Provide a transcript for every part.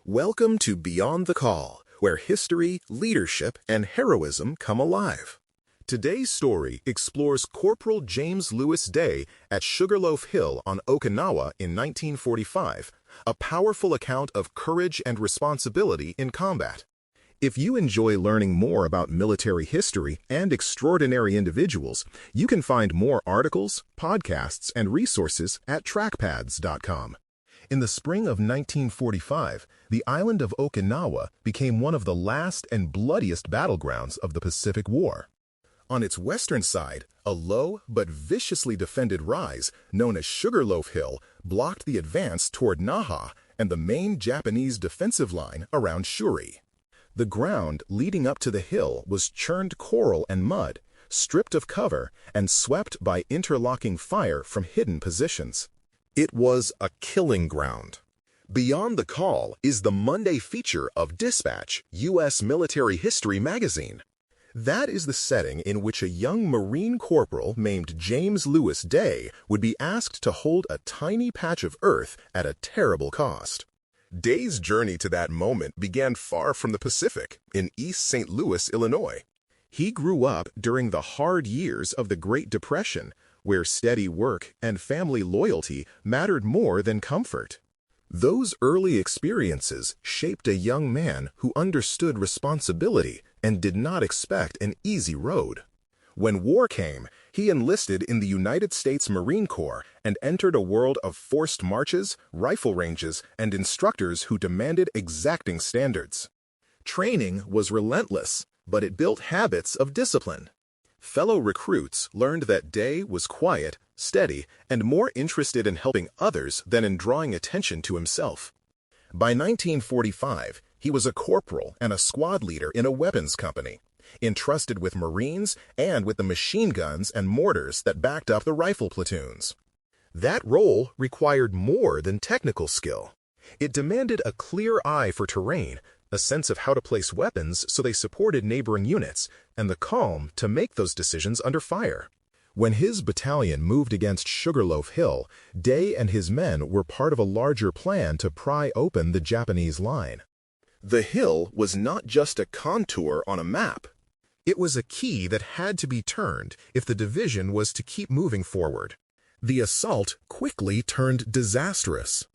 Welcome to Beyond the Call, where history, leadership, and heroism come alive. Today's story explores Corporal James Lewis Day at Sugar Loaf Hill on Okinawa in 1945, a powerful account of courage and responsibility in combat. If you enjoy learning more about military history and extraordinary individuals, you can find more articles, podcasts, and resources at trackpads.com. In the spring of 1945, the island of Okinawa became one of the last and bloodiest battlegrounds of the Pacific War. On its western side, a low but viciously defended rise, known as Sugar Loaf Hill, blocked the advance toward Naha and the main Japanese defensive line around Shuri. The ground leading up to the hill was churned coral and mud, stripped of cover, and swept by interlocking fire from hidden positions. It was a killing ground. Beyond the Call is the Monday feature of Dispatch, U.S. Military History magazine. That is the setting in which a young Marine corporal named James Lewis Day would be asked to hold a tiny patch of earth at a terrible cost. Day's journey to that moment began far from the Pacific, in East St. Louis, Illinois. He grew up during the hard years of the Great Depression, where steady work and family loyalty mattered more than comfort. Those early experiences shaped a young man who understood responsibility and did not expect an easy road. When war came, he enlisted in the United States Marine Corps and entered a world of forced marches, rifle ranges, and instructors who demanded exacting standards. Training was relentless, but it built habits of discipline. Fellow recruits learned that Day was quiet, steady, and more interested in helping others than in drawing attention to himself. By 1945, he was a corporal and a squad leader in a weapons company, entrusted with Marines and with the machine guns and mortars that backed up the rifle platoons. That role required more than technical skill. It demanded a clear eye for terrain, a sense of how to place weapons so they supported neighboring units, and the calm to make those decisions under fire. When his battalion moved against Sugar Loaf Hill, Day and his men were part of a larger plan to pry open the Japanese line. The hill was not just a contour on a map. It was a key that had to be turned if the division was to keep moving forward. The assault quickly turned disastrous.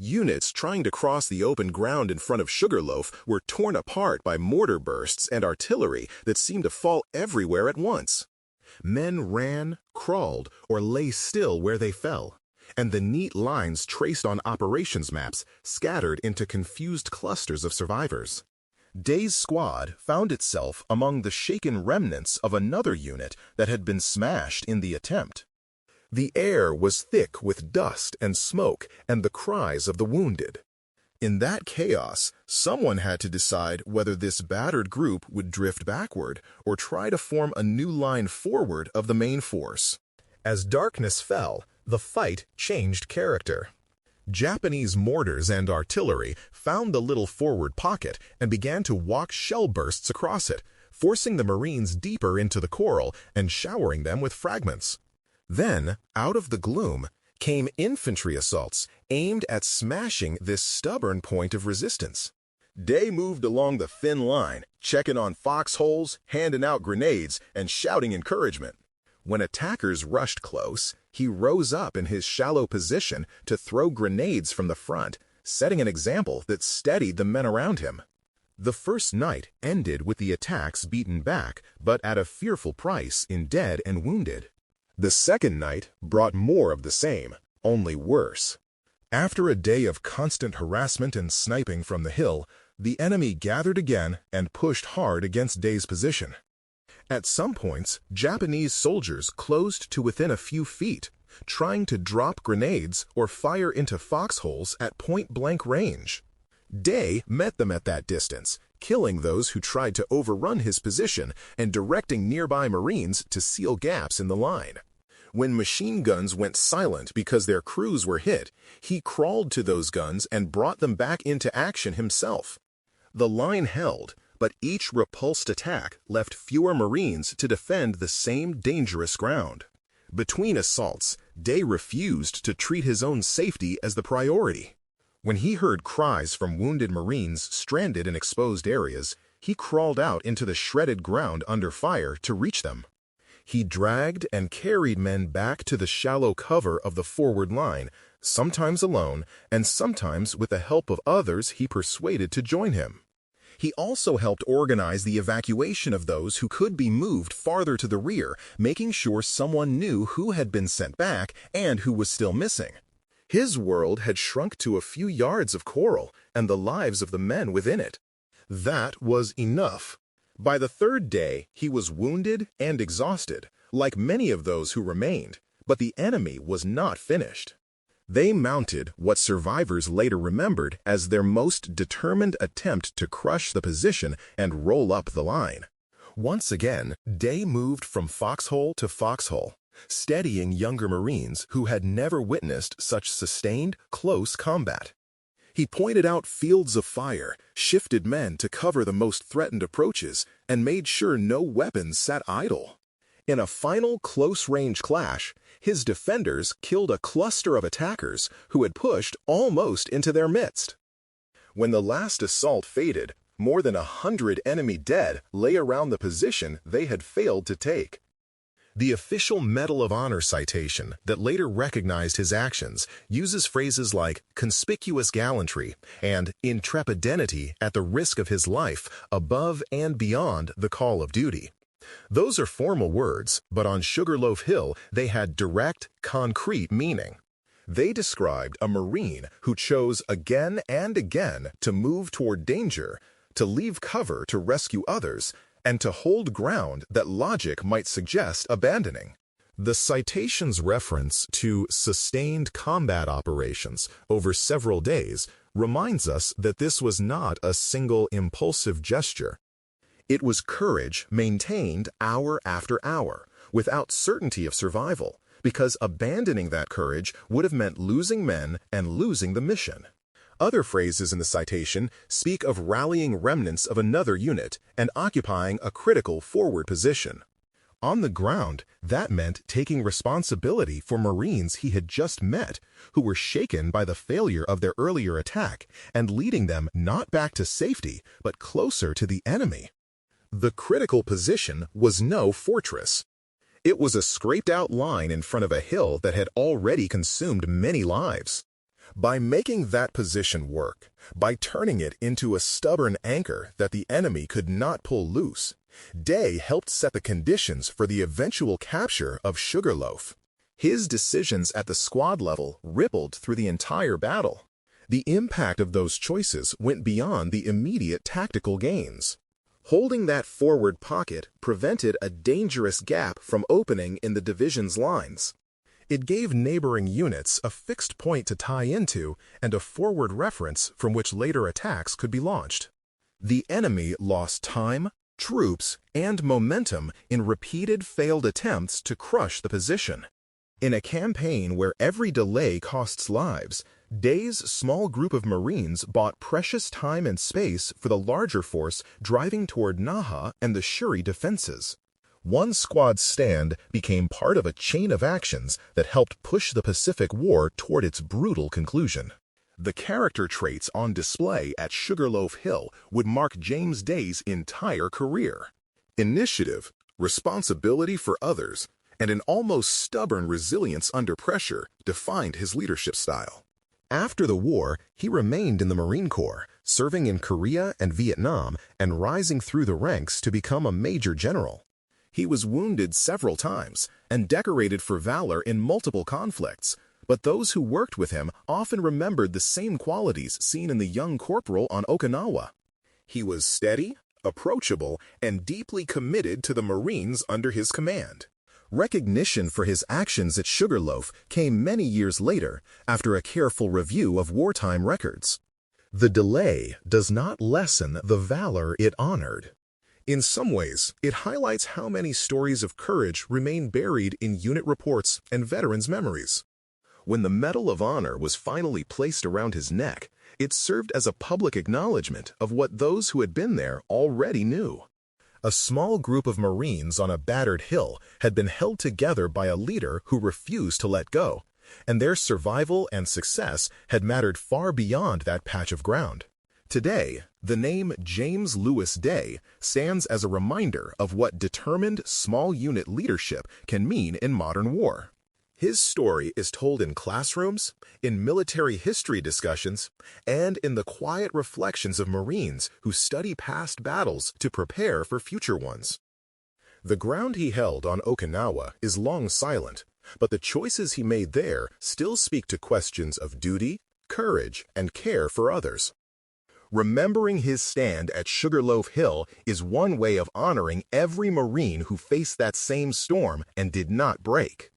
Units trying to cross the open ground in front of Sugar Loaf were torn apart by mortar bursts and artillery that seemed to fall everywhere at once. Men ran, crawled, or lay still where they fell, and the neat lines traced on operations maps scattered into confused clusters of survivors. Day's squad found itself among the shaken remnants of another unit that had been smashed in the attempt. The air was thick with dust and smoke and the cries of the wounded. In that chaos, someone had to decide whether this battered group would drift backward or try to form a new line forward of the main force. As darkness fell, the fight changed character. Japanese mortars and artillery found the little forward pocket and began to walk shell bursts across it, forcing the Marines deeper into the coral and showering them with fragments. Then, out of the gloom, came infantry assaults aimed at smashing this stubborn point of resistance. Day moved along the thin line, checking on foxholes, handing out grenades, and shouting encouragement. When attackers rushed close, he rose up in his shallow position to throw grenades from the front, setting an example that steadied the men around him. The first night ended with the attacks beaten back, but at a fearful price in dead and wounded. The second night brought more of the same, only worse. After a day of constant harassment and sniping from the hill, the enemy gathered again and pushed hard against Day's position. At some points, Japanese soldiers closed to within a few feet, trying to drop grenades or fire into foxholes at point-blank range. Day met them at that distance, killing those who tried to overrun his position and directing nearby Marines to seal gaps in the line. When machine guns went silent because their crews were hit, he crawled to those guns and brought them back into action himself. The line held, but each repulsed attack left fewer Marines to defend the same dangerous ground. Between assaults, Day refused to treat his own safety as the priority. When he heard cries from wounded Marines stranded in exposed areas, he crawled out into the shredded ground under fire to reach them. He dragged and carried men back to the shallow cover of the forward line, sometimes alone and sometimes with the help of others he persuaded to join him. He also helped organize the evacuation of those who could be moved farther to the rear, making sure someone knew who had been sent back and who was still missing. His world had shrunk to a few yards of coral and the lives of the men within it. That was enough. By the third day, he was wounded and exhausted, like many of those who remained, but the enemy was not finished. They mounted what survivors later remembered as their most determined attempt to crush the position and roll up the line. Once again, Day moved from foxhole to foxhole, steadying younger Marines who had never witnessed such sustained, close combat. He pointed out fields of fire, shifted men to cover the most threatened approaches, and made sure no weapons sat idle. In a final close-range clash, his defenders killed a cluster of attackers who had pushed almost into their midst. When the last assault faded, more than 100 enemy dead lay around the position they had failed to take. The official Medal of Honor citation that later recognized his actions uses phrases like conspicuous gallantry and intrepidity at the risk of his life above and beyond the call of duty. Those are formal words, but on Sugar Loaf Hill they had direct, concrete meaning. They described a Marine who chose again and again to move toward danger, to leave cover to rescue others, and to hold ground that logic might suggest abandoning. The citation's reference to sustained combat operations over several days reminds us that this was not a single impulsive gesture. It was courage maintained hour after hour, without certainty of survival, because abandoning that courage would have meant losing men and losing the mission. Other phrases in the citation speak of rallying remnants of another unit and occupying a critical forward position. On the ground, that meant taking responsibility for Marines he had just met, who were shaken by the failure of their earlier attack, and leading them not back to safety, but closer to the enemy. The critical position was no fortress. It was a scraped-out line in front of a hill that had already consumed many lives. By making that position work, by turning it into a stubborn anchor that the enemy could not pull loose, Day helped set the conditions for the eventual capture of Sugar Loaf. His decisions at the squad level rippled through the entire battle. The impact of those choices went beyond the immediate tactical gains. Holding that forward pocket prevented a dangerous gap from opening in the division's lines. It gave neighboring units a fixed point to tie into and a forward reference from which later attacks could be launched. The enemy lost time, troops, and momentum in repeated failed attempts to crush the position. In a campaign where every delay costs lives, Day's small group of Marines bought precious time and space for the larger force driving toward Naha and the Shuri defenses. One squad's stand became part of a chain of actions that helped push the Pacific War toward its brutal conclusion. The character traits on display at Sugar Loaf Hill would mark James Day's entire career. Initiative, responsibility for others, and an almost stubborn resilience under pressure defined his leadership style. After the war, he remained in the Marine Corps, serving in Korea and Vietnam and rising through the ranks to become a major general. He was wounded several times and decorated for valor in multiple conflicts, but those who worked with him often remembered the same qualities seen in the young corporal on Okinawa. He was steady, approachable, and deeply committed to the Marines under his command. Recognition for his actions at Sugar Loaf came many years later after a careful review of wartime records. The delay does not lessen the valor it honored. In some ways, it highlights how many stories of courage remain buried in unit reports and veterans' memories. When the Medal of Honor was finally placed around his neck, it served as a public acknowledgement of what those who had been there already knew. A small group of Marines on a battered hill had been held together by a leader who refused to let go, and their survival and success had mattered far beyond that patch of ground. Today, the name James Lewis Day stands as a reminder of what determined small-unit leadership can mean in modern war. His story is told in classrooms, in military history discussions, and in the quiet reflections of Marines who study past battles to prepare for future ones. The ground he held on Okinawa is long silent, but the choices he made there still speak to questions of duty, courage, and care for others. Remembering his stand at Sugar Loaf Hill is one way of honoring every Marine who faced that same storm and did not break.